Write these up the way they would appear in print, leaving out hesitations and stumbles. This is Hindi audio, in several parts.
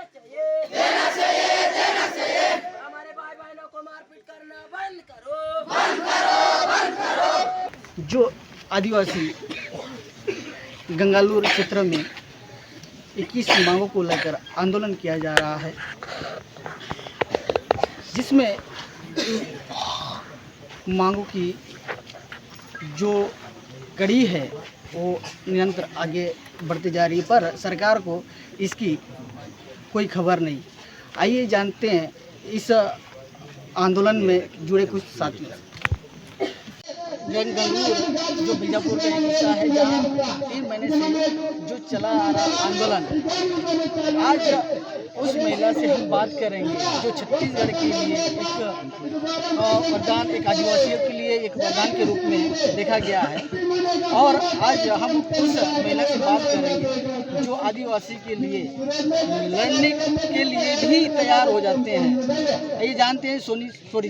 देना चाहिए। हमारे भाई बहनों को मारपीट करना बंद करो। जो आदिवासी गंगालूर क्षेत्र में 21 मांगों को लेकर आंदोलन किया जा रहा है, जिसमें मांगों की जो कड़ी है वो निरंतर आगे बढ़ती जा रही है, पर सरकार को इसकी कोई खबर नहीं। आइए जानते हैं इस आंदोलन में जुड़े कुछ साथियों से। गंगालूर जो बीजापुर का एक हिस्सा है, जहाँ 3 महीने से जो चला आ रहा आंदोलन, आज उस महिला से हम बात करेंगे जो छत्तीसगढ़ के लिए एक वरदान, एक आदिवासियों के लिए एक वरदान के रूप में देखा गया है। और आज हम उस महिला से बात करेंगे जो आदिवासी के लिए लड़ने के लिए भी तैयार हो जाते हैं। ये जानते हैं सोनी जी।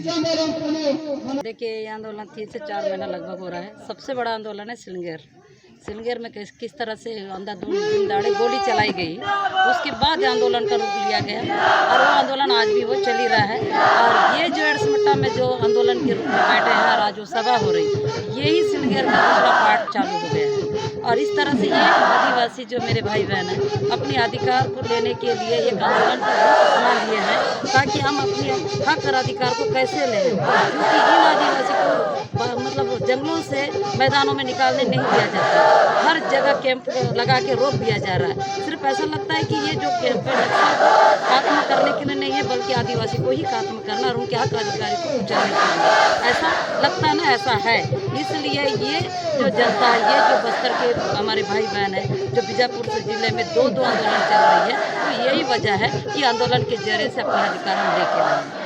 देखिए, ये आंदोलन 3 से 4 महीना लगभग हो रहा है। सबसे बड़ा आंदोलन है सिलंगेर में किस तरह से दिन दाड़े गोली चलाई गई, उसके बाद आंदोलन का रूप लिया गया और वो आंदोलन आज भी वो चल ही रहा है। और ये जो एडसमट्टा में जो आंदोलन के रूप में बैठे हैं और आज जो सभा हो रही, यही सिलंगेर का दूसरा पार्ट चालू हो गया है। और इस तरह से ये आदिवासी जो मेरे भाई बहन हैं अपने अधिकार को लेने के लिए एक आंदोलन का रूप बना लिए हैं, ताकि हम अपने हक और अधिकार को कैसे लें, क्योंकि इन आदिवासी को मतलब जंगलों से मैदानों में निकालने नहीं दिया जाता। हर जगह कैंप लगा के रोक दिया जा रहा है। सिर्फ ऐसा लगता है कि ये जो कैंप है खत्म करने के लिए नहीं है, बल्कि आदिवासी को ही खत्म करना और उनके हक अधिकारी को कुचलने के लिए, ऐसा लगता है ना, ऐसा है। इसलिए ये जो जनता है, ये जो बस्तर के हमारे भाई बहन है जो बीजापुर जिले में दो आंदोलन चल रही है, तो यही वजह है कि आंदोलन के जरिए से अपना अधिकार हम लेके आए।